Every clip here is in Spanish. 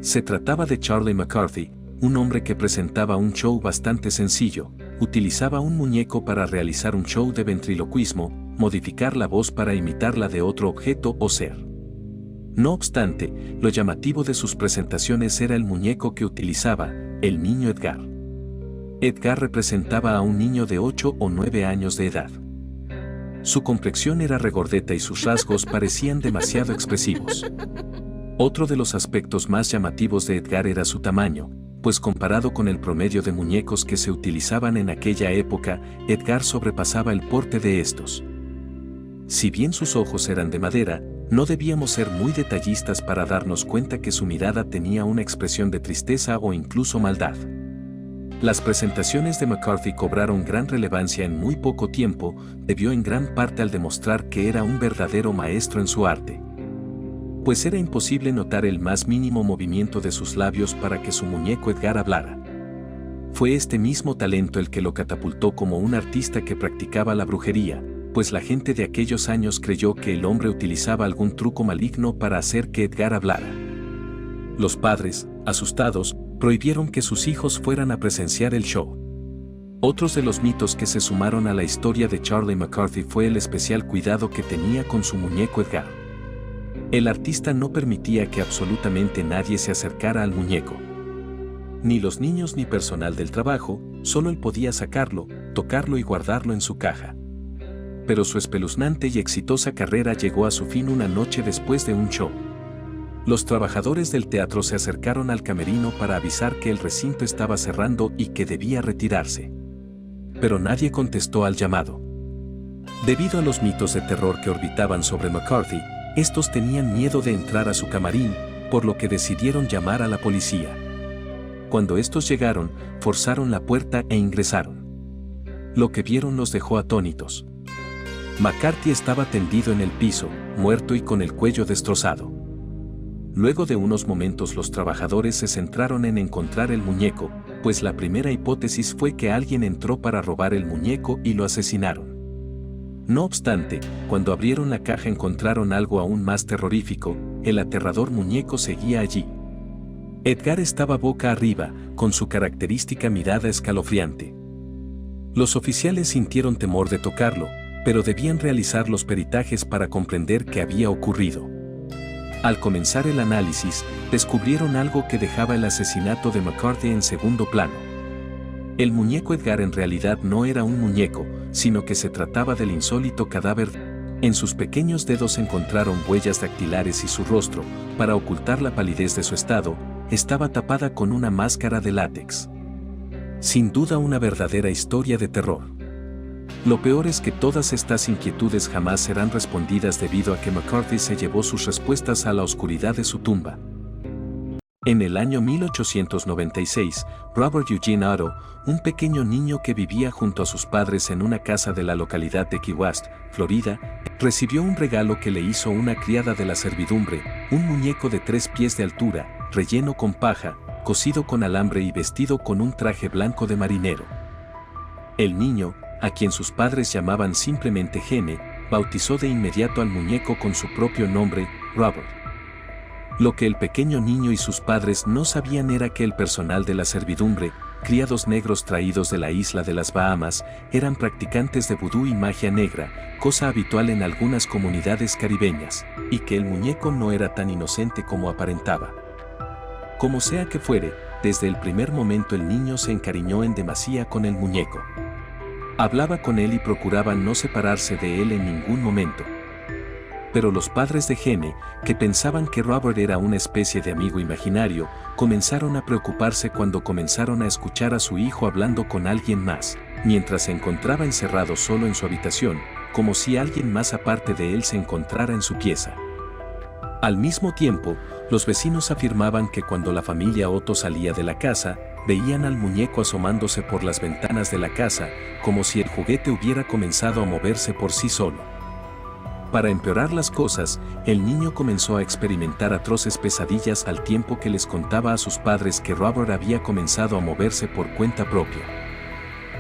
Se trataba de Charlie McCarthy, un hombre que presentaba un show bastante sencillo. Utilizaba un muñeco para realizar un show de ventriloquismo, modificar la voz para imitar la de otro objeto o ser. No obstante, lo llamativo de sus presentaciones era el muñeco que utilizaba, el niño Edgar. Edgar representaba a un niño de 8 o 9 años de edad. Su complexión era regordeta y sus rasgos parecían demasiado expresivos. Otro de los aspectos más llamativos de Edgar era su tamaño, pues comparado con el promedio de muñecos que se utilizaban en aquella época, Edgar sobrepasaba el porte de estos. Si bien sus ojos eran de madera, no debíamos ser muy detallistas para darnos cuenta que su mirada tenía una expresión de tristeza o incluso maldad. Las presentaciones de McCarthy cobraron gran relevancia en muy poco tiempo, debido en gran parte al demostrar que era un verdadero maestro en su arte. Pues era imposible notar el más mínimo movimiento de sus labios para que su muñeco Edgar hablara. Fue este mismo talento el que lo catapultó como un artista que practicaba la brujería, pues la gente de aquellos años creyó que el hombre utilizaba algún truco maligno para hacer que Edgar hablara. Los padres, asustados, prohibieron que sus hijos fueran a presenciar el show. Otros de los mitos que se sumaron a la historia de Charlie McCarthy fue el especial cuidado que tenía con su muñeco Edgar. El artista no permitía que absolutamente nadie se acercara al muñeco. Ni los niños ni personal del trabajo, solo él podía sacarlo, tocarlo y guardarlo en su caja. Pero su espeluznante y exitosa carrera llegó a su fin una noche después de un show. Los trabajadores del teatro se acercaron al camerino para avisar que el recinto estaba cerrando y que debía retirarse. Pero nadie contestó al llamado. Debido a los mitos de terror que orbitaban sobre McCarthy, estos tenían miedo de entrar a su camarín, por lo que decidieron llamar a la policía. Cuando estos llegaron, forzaron la puerta e ingresaron. Lo que vieron los dejó atónitos. McCarthy estaba tendido en el piso, muerto y con el cuello destrozado. Luego de unos momentos los trabajadores se centraron en encontrar el muñeco, pues la primera hipótesis fue que alguien entró para robar el muñeco y lo asesinaron. No obstante, cuando abrieron la caja encontraron algo aún más terrorífico, el aterrador muñeco seguía allí. Edgar estaba boca arriba, con su característica mirada escalofriante. Los oficiales sintieron temor de tocarlo, pero debían realizar los peritajes para comprender qué había ocurrido. Al comenzar el análisis, descubrieron algo que dejaba el asesinato de McCarthy en segundo plano. El muñeco Edgar en realidad no era un muñeco, sino que se trataba del insólito cadáver. En sus pequeños dedos encontraron huellas dactilares y su rostro, para ocultar la palidez de su estado, estaba tapada con una máscara de látex. Sin duda una verdadera historia de terror. Lo peor es que todas estas inquietudes jamás serán respondidas debido a que McCarthy se llevó sus respuestas a la oscuridad de su tumba. En el año 1896, Robert Eugene Otto, un pequeño niño que vivía junto a sus padres en una casa de la localidad de Key West, Florida, recibió un regalo que le hizo una criada de la servidumbre, un muñeco de 3 pies de altura, relleno con paja, cosido con alambre y vestido con un traje blanco de marinero. El niño, a quien sus padres llamaban simplemente Gene, bautizó de inmediato al muñeco con su propio nombre, Robert. Lo que el pequeño niño y sus padres no sabían era que el personal de la servidumbre, criados negros traídos de la isla de las Bahamas, eran practicantes de vudú y magia negra, cosa habitual en algunas comunidades caribeñas, y que el muñeco no era tan inocente como aparentaba. Como sea que fuere, desde el primer momento el niño se encariñó en demasía con el muñeco. Hablaba con él y procuraba no separarse de él en ningún momento. Pero los padres de Gene, que pensaban que Robert era una especie de amigo imaginario, comenzaron a preocuparse cuando comenzaron a escuchar a su hijo hablando con alguien más, mientras se encontraba encerrado solo en su habitación, como si alguien más aparte de él se encontrara en su pieza. Al mismo tiempo, los vecinos afirmaban que cuando la familia Otto salía de la casa, veían al muñeco asomándose por las ventanas de la casa, como si el juguete hubiera comenzado a moverse por sí solo. Para empeorar las cosas, el niño comenzó a experimentar atroces pesadillas al tiempo que les contaba a sus padres que Robert había comenzado a moverse por cuenta propia.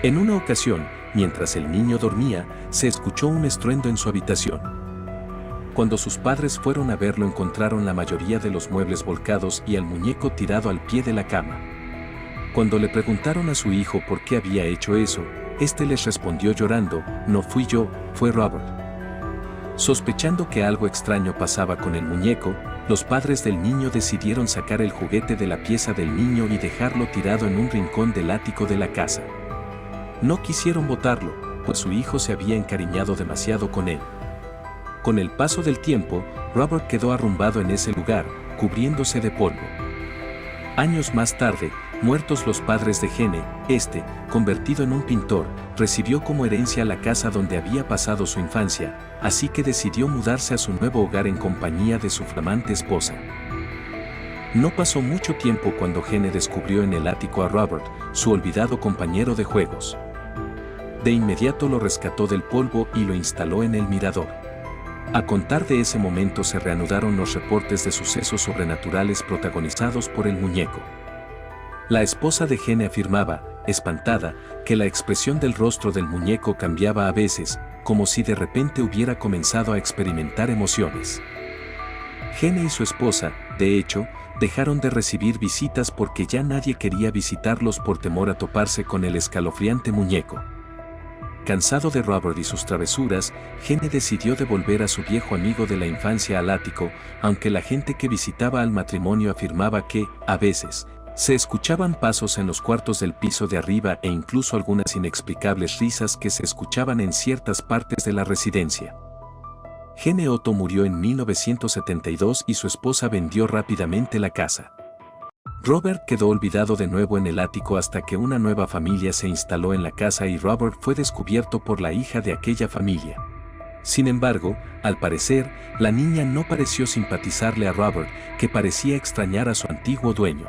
En una ocasión, mientras el niño dormía, se escuchó un estruendo en su habitación. Cuando sus padres fueron a verlo encontraron la mayoría de los muebles volcados y al muñeco tirado al pie de la cama. Cuando le preguntaron a su hijo por qué había hecho eso, este les respondió llorando: no fui yo, fue Robert. Sospechando que algo extraño pasaba con el muñeco, los padres del niño decidieron sacar el juguete de la pieza del niño y dejarlo tirado en un rincón del ático de la casa. No quisieron botarlo, pues su hijo se había encariñado demasiado con él. Con el paso del tiempo, Robert quedó arrumbado en ese lugar, cubriéndose de polvo. Años más tarde, muertos los padres de Gene, convertido en un pintor, recibió como herencia la casa donde había pasado su infancia, así que decidió mudarse a su nuevo hogar en compañía de su flamante esposa. No pasó mucho tiempo cuando Gene descubrió en el ático a Robert, su olvidado compañero de juegos. De inmediato lo rescató del polvo y lo instaló en el mirador. A contar de ese momento se reanudaron los reportes de sucesos sobrenaturales protagonizados por el muñeco. La esposa de Gene afirmaba, espantada, que la expresión del rostro del muñeco cambiaba a veces, como si de repente hubiera comenzado a experimentar emociones. Gene y su esposa, de hecho, dejaron de recibir visitas porque ya nadie quería visitarlos por temor a toparse con el escalofriante muñeco. Cansado de Robert y sus travesuras, Gene decidió devolver a su viejo amigo de la infancia al ático, aunque la gente que visitaba al matrimonio afirmaba que, a veces, se escuchaban pasos en los cuartos del piso de arriba e incluso algunas inexplicables risas que se escuchaban en ciertas partes de la residencia. Gene Otto murió en 1972 y su esposa vendió rápidamente la casa. Robert quedó olvidado de nuevo en el ático hasta que una nueva familia se instaló en la casa y Robert fue descubierto por la hija de aquella familia. Sin embargo, al parecer, la niña no pareció simpatizarle a Robert, que parecía extrañar a su antiguo dueño.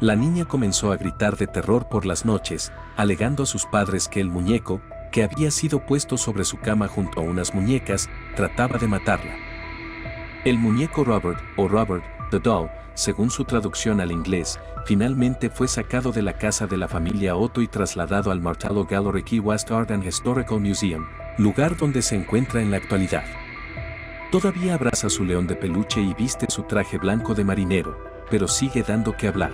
La niña comenzó a gritar de terror por las noches, alegando a sus padres que el muñeco, que había sido puesto sobre su cama junto a unas muñecas, trataba de matarla. El muñeco Robert, o Robert, the Doll, según su traducción al inglés, finalmente fue sacado de la casa de la familia Otto y trasladado al Martello Gallery Key West Art and Historical Museum, lugar donde se encuentra en la actualidad. Todavía abraza su león de peluche y viste su traje blanco de marinero, pero sigue dando que hablar.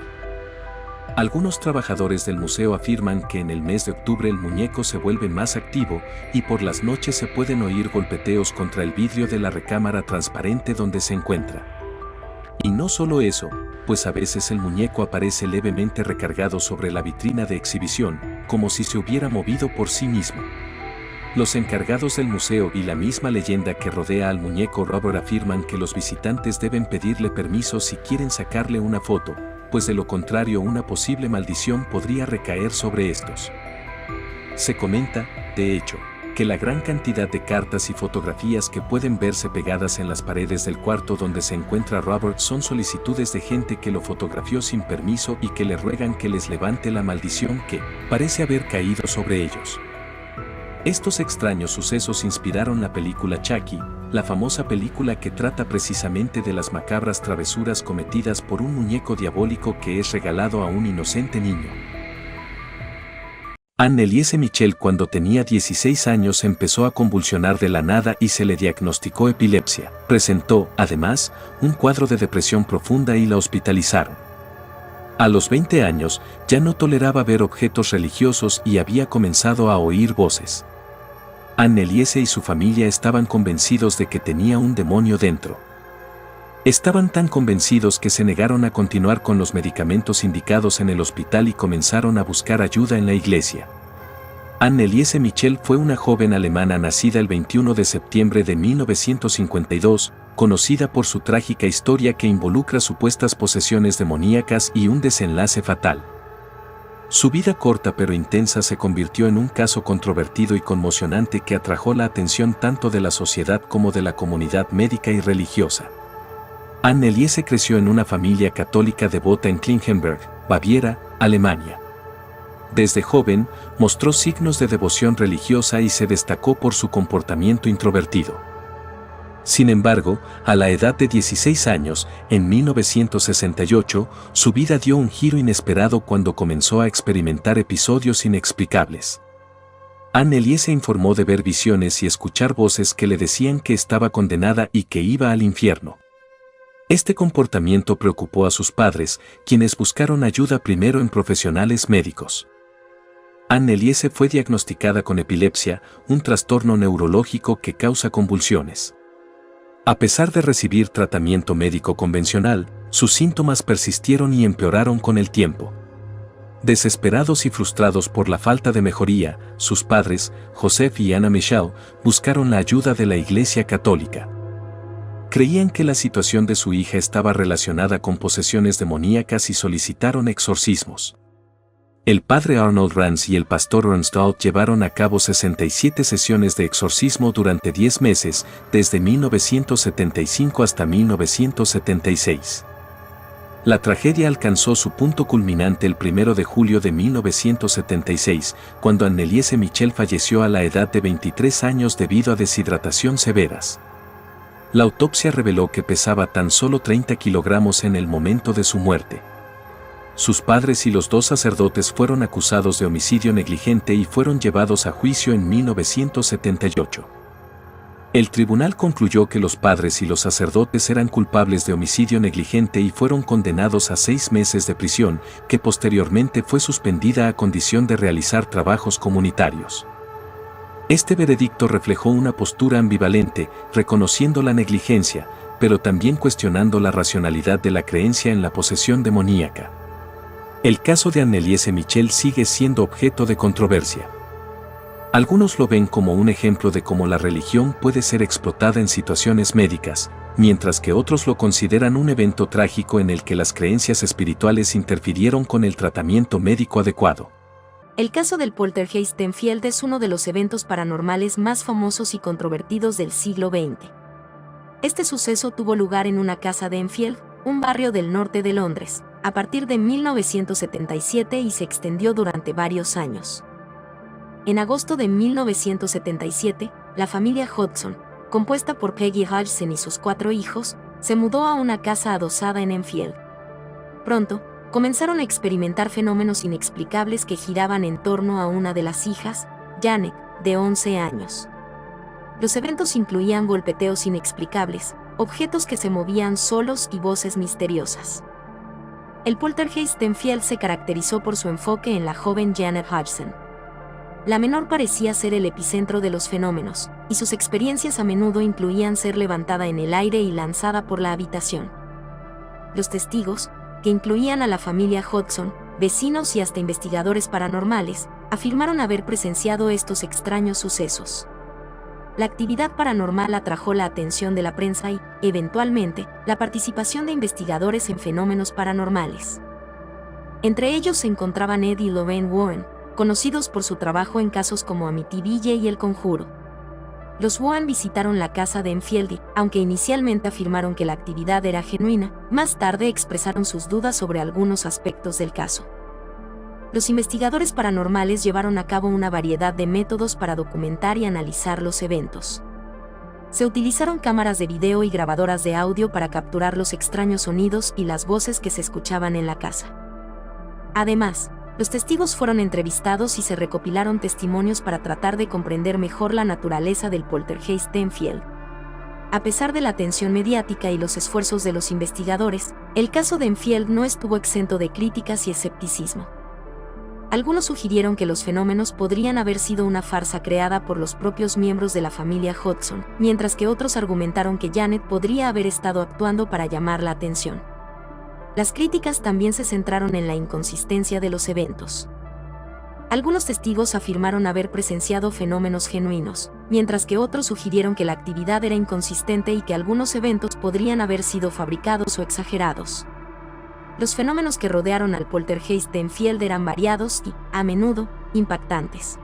Algunos trabajadores del museo afirman que en el mes de octubre el muñeco se vuelve más activo y por las noches se pueden oír golpeteos contra el vidrio de la recámara transparente donde se encuentra. Y no solo eso, pues a veces el muñeco aparece levemente recargado sobre la vitrina de exhibición, como si se hubiera movido por sí mismo. Los encargados del museo y la misma leyenda que rodea al muñeco Robert afirman que los visitantes deben pedirle permiso si quieren sacarle una foto, pues de lo contrario una posible maldición podría recaer sobre estos. Se comenta, de hecho, que la gran cantidad de cartas y fotografías que pueden verse pegadas en las paredes del cuarto donde se encuentra Robert son solicitudes de gente que lo fotografió sin permiso y que le ruegan que les levante la maldición que parece haber caído sobre ellos. Estos extraños sucesos inspiraron la película Chucky, la famosa película que trata precisamente de las macabras travesuras cometidas por un muñeco diabólico que es regalado a un inocente niño. Anne-Elise Michel, cuando tenía 16 años, empezó a convulsionar de la nada y se le diagnosticó epilepsia. Presentó, además, un cuadro de depresión profunda y la hospitalizaron. A los 20 años, ya no toleraba ver objetos religiosos y había comenzado a oír voces. Anne-Elise y su familia estaban convencidos de que tenía un demonio dentro. Estaban tan convencidos que se negaron a continuar con los medicamentos indicados en el hospital y comenzaron a buscar ayuda en la iglesia. Anne-Elise Michel fue una joven alemana nacida el 21 de septiembre de 1952, conocida por su trágica historia que involucra supuestas posesiones demoníacas y un desenlace fatal. Su vida corta pero intensa se convirtió en un caso controvertido y conmocionante que atrajo la atención tanto de la sociedad como de la comunidad médica y religiosa. Anne-Elise creció en una familia católica devota en Klingenberg, Baviera, Alemania. Desde joven, mostró signos de devoción religiosa y se destacó por su comportamiento introvertido. Sin embargo, a la edad de 16 años, en 1968, su vida dio un giro inesperado cuando comenzó a experimentar episodios inexplicables. Anneliese se informó de ver visiones y escuchar voces que le decían que estaba condenada y que iba al infierno. Este comportamiento preocupó a sus padres, quienes buscaron ayuda primero en profesionales médicos. Anneliese fue diagnosticada con epilepsia, un trastorno neurológico que causa convulsiones. A pesar de recibir tratamiento médico convencional, sus síntomas persistieron y empeoraron con el tiempo. Desesperados y frustrados por la falta de mejoría, sus padres, Joseph y Anna Michel, buscaron la ayuda de la Iglesia Católica. Creían que la situación de su hija estaba relacionada con posesiones demoníacas y solicitaron exorcismos. El padre Arnold Rance y el pastor Ernstall llevaron a cabo 67 sesiones de exorcismo durante 10 meses, desde 1975 hasta 1976. La tragedia alcanzó su punto culminante el 1 de julio de 1976, cuando Anneliese Michel falleció a la edad de 23 años debido a deshidratación severas. La autopsia reveló que pesaba tan solo 30 kilogramos en el momento de su muerte. Sus padres y los 2 sacerdotes fueron acusados de homicidio negligente y fueron llevados a juicio en 1978. El tribunal concluyó que los padres y los sacerdotes eran culpables de homicidio negligente y fueron condenados a 6 meses de prisión, que posteriormente fue suspendida a condición de realizar trabajos comunitarios. Este veredicto reflejó una postura ambivalente, reconociendo la negligencia, pero también cuestionando la racionalidad de la creencia en la posesión demoníaca. El caso de Anneliese Michel sigue siendo objeto de controversia. Algunos lo ven como un ejemplo de cómo la religión puede ser explotada en situaciones médicas, mientras que otros lo consideran un evento trágico en el que las creencias espirituales interfirieron con el tratamiento médico adecuado. El caso del poltergeist de Enfield es uno de los eventos paranormales más famosos y controvertidos del siglo XX. Este suceso tuvo lugar en una casa de Enfield, un barrio del norte de Londres, a partir de 1977 y se extendió durante varios años. En agosto de 1977, la familia Hodgson, compuesta por Peggy Hodgson y sus 4 hijos, se mudó a una casa adosada en Enfield. Pronto, comenzaron a experimentar fenómenos inexplicables que giraban en torno a una de las hijas, Janet, de 11 años. Los eventos incluían golpeteos inexplicables, objetos que se movían solos y voces misteriosas. El poltergeist de Enfield se caracterizó por su enfoque en la joven Janet Hodgson. La menor parecía ser el epicentro de los fenómenos, y sus experiencias a menudo incluían ser levantada en el aire y lanzada por la habitación. Los testigos, que incluían a la familia Hodgson, vecinos y hasta investigadores paranormales, afirmaron haber presenciado estos extraños sucesos. La actividad paranormal atrajo la atención de la prensa y, eventualmente, la participación de investigadores en fenómenos paranormales. Entre ellos se encontraban Ed y Lorraine Warren, conocidos por su trabajo en casos como Amityville y El Conjuro. Los Warren visitaron la casa de Enfield y, aunque inicialmente afirmaron que la actividad era genuina, más tarde expresaron sus dudas sobre algunos aspectos del caso. Los investigadores paranormales llevaron a cabo una variedad de métodos para documentar y analizar los eventos. Se utilizaron cámaras de video y grabadoras de audio para capturar los extraños sonidos y las voces que se escuchaban en la casa. Además, los testigos fueron entrevistados y se recopilaron testimonios para tratar de comprender mejor la naturaleza del poltergeist de Enfield. A pesar de la atención mediática y los esfuerzos de los investigadores, el caso de Enfield no estuvo exento de críticas y escepticismo. Algunos sugirieron que los fenómenos podrían haber sido una farsa creada por los propios miembros de la familia Hodgson, mientras que otros argumentaron que Janet podría haber estado actuando para llamar la atención. Las críticas también se centraron en la inconsistencia de los eventos. Algunos testigos afirmaron haber presenciado fenómenos genuinos, mientras que otros sugirieron que la actividad era inconsistente y que algunos eventos podrían haber sido fabricados o exagerados. Los fenómenos que rodearon al poltergeist de Enfield eran variados y, a menudo, impactantes.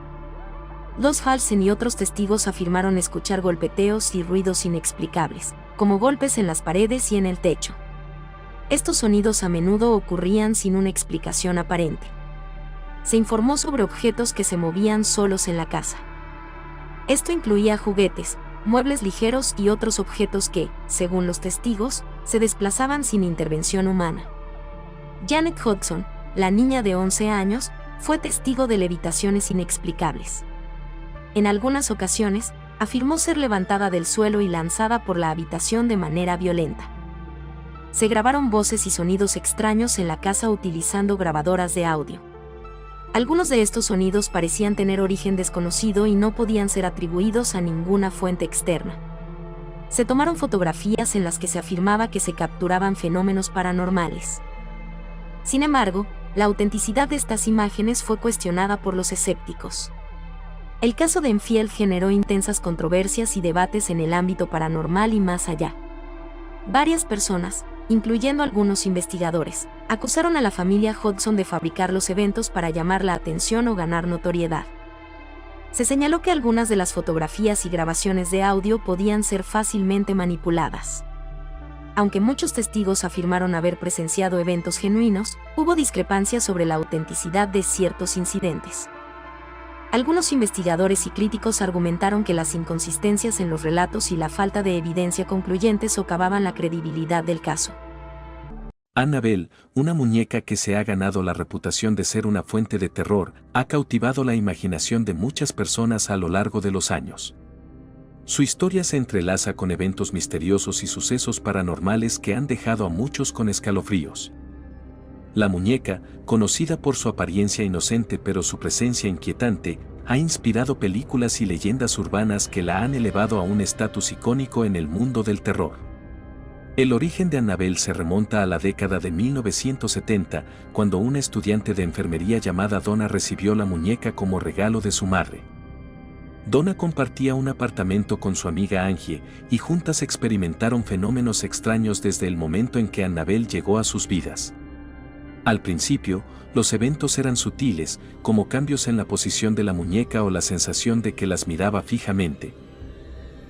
Los Halsen y otros testigos afirmaron escuchar golpeteos y ruidos inexplicables, como golpes en las paredes y en el techo. Estos sonidos a menudo ocurrían sin una explicación aparente. Se informó sobre objetos que se movían solos en la casa. Esto incluía juguetes, muebles ligeros y otros objetos que, según los testigos, se desplazaban sin intervención humana. Janet Hodgson, la niña de 11 años, fue testigo de levitaciones inexplicables. En algunas ocasiones, afirmó ser levantada del suelo y lanzada por la habitación de manera violenta. Se grabaron voces y sonidos extraños en la casa utilizando grabadoras de audio. Algunos de estos sonidos parecían tener origen desconocido y no podían ser atribuidos a ninguna fuente externa. Se tomaron fotografías en las que se afirmaba que se capturaban fenómenos paranormales. Sin embargo, la autenticidad de estas imágenes fue cuestionada por los escépticos. El caso de Enfield generó intensas controversias y debates en el ámbito paranormal y más allá. Varias personas, incluyendo algunos investigadores, acusaron a la familia Hodgson de fabricar los eventos para llamar la atención o ganar notoriedad. Se señaló que algunas de las fotografías y grabaciones de audio podían ser fácilmente manipuladas. Aunque muchos testigos afirmaron haber presenciado eventos genuinos, hubo discrepancias sobre la autenticidad de ciertos incidentes. Algunos investigadores y críticos argumentaron que las inconsistencias en los relatos y la falta de evidencia concluyente socavaban la credibilidad del caso. Annabelle, una muñeca que se ha ganado la reputación de ser una fuente de terror, ha cautivado la imaginación de muchas personas a lo largo de los años. Su historia se entrelaza con eventos misteriosos y sucesos paranormales que han dejado a muchos con escalofríos. La muñeca, conocida por su apariencia inocente pero su presencia inquietante, ha inspirado películas y leyendas urbanas que la han elevado a un estatus icónico en el mundo del terror. El origen de Annabelle se remonta a la década de 1970, cuando una estudiante de enfermería llamada Donna recibió la muñeca como regalo de su madre. Donna compartía un apartamento con su amiga Angie, y juntas experimentaron fenómenos extraños desde el momento en que Annabelle llegó a sus vidas. Al principio, los eventos eran sutiles, como cambios en la posición de la muñeca o la sensación de que las miraba fijamente.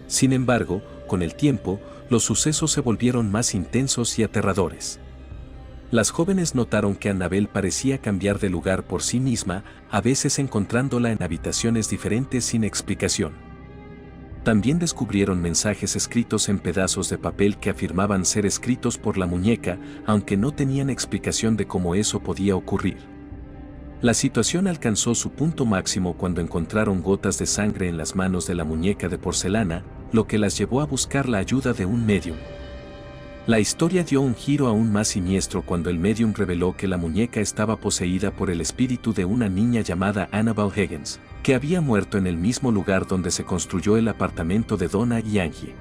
Sin embargo, con el tiempo, los sucesos se volvieron más intensos y aterradores. Las jóvenes notaron que Annabelle parecía cambiar de lugar por sí misma, a veces encontrándola en habitaciones diferentes sin explicación. También descubrieron mensajes escritos en pedazos de papel que afirmaban ser escritos por la muñeca, aunque no tenían explicación de cómo eso podía ocurrir. La situación alcanzó su punto máximo cuando encontraron gotas de sangre en las manos de la muñeca de porcelana, lo que las llevó a buscar la ayuda de un médium. La historia dio un giro aún más siniestro cuando el médium reveló que la muñeca estaba poseída por el espíritu de una niña llamada Annabelle Higgins, que había muerto en el mismo lugar donde se construyó el apartamento de Donna y Angie.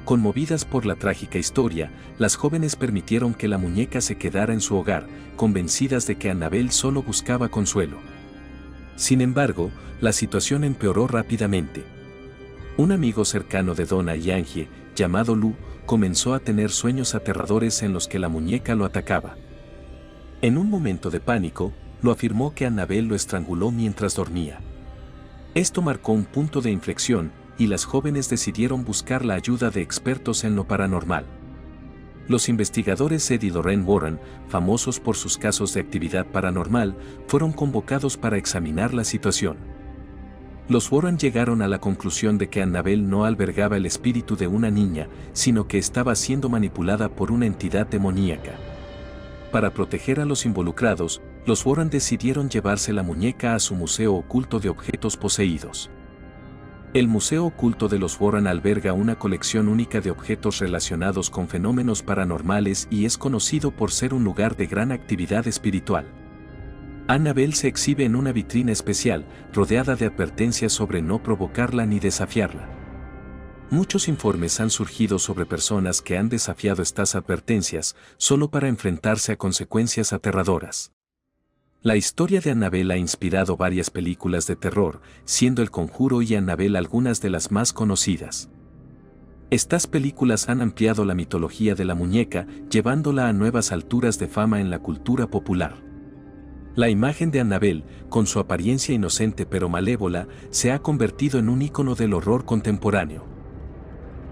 Conmovidas por la trágica historia, las jóvenes permitieron que la muñeca se quedara en su hogar, convencidas de que Annabelle solo buscaba consuelo. Sin embargo, la situación empeoró rápidamente. Un amigo cercano de Donna y Angie, llamado Lou, comenzó a tener sueños aterradores en los que la muñeca lo atacaba. En un momento de pánico, lo afirmó que Annabelle lo estranguló mientras dormía. Esto marcó un punto de inflexión, y las jóvenes decidieron buscar la ayuda de expertos en lo paranormal. Los investigadores Ed y Lorraine Warren, famosos por sus casos de actividad paranormal, fueron convocados para examinar la situación. Los Warren llegaron a la conclusión de que Annabelle no albergaba el espíritu de una niña, sino que estaba siendo manipulada por una entidad demoníaca. Para proteger a los involucrados, los Warren decidieron llevarse la muñeca a su museo oculto de objetos poseídos. El Museo Oculto de los Warren alberga una colección única de objetos relacionados con fenómenos paranormales y es conocido por ser un lugar de gran actividad espiritual. Annabelle se exhibe en una vitrina especial, rodeada de advertencias sobre no provocarla ni desafiarla. Muchos informes han surgido sobre personas que han desafiado estas advertencias solo para enfrentarse a consecuencias aterradoras. La historia de Annabelle ha inspirado varias películas de terror, siendo El Conjuro y Annabelle algunas de las más conocidas. Estas películas han ampliado la mitología de la muñeca, llevándola a nuevas alturas de fama en la cultura popular. La imagen de Annabelle, con su apariencia inocente pero malévola, se ha convertido en un ícono del horror contemporáneo.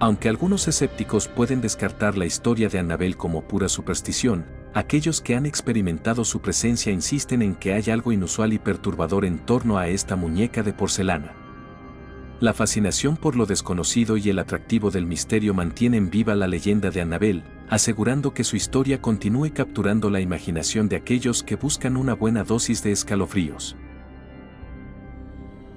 Aunque algunos escépticos pueden descartar la historia de Annabelle como pura superstición, aquellos que han experimentado su presencia insisten en que hay algo inusual y perturbador en torno a esta muñeca de porcelana. La fascinación por lo desconocido y el atractivo del misterio mantienen viva la leyenda de Annabelle, asegurando que su historia continúe capturando la imaginación de aquellos que buscan una buena dosis de escalofríos.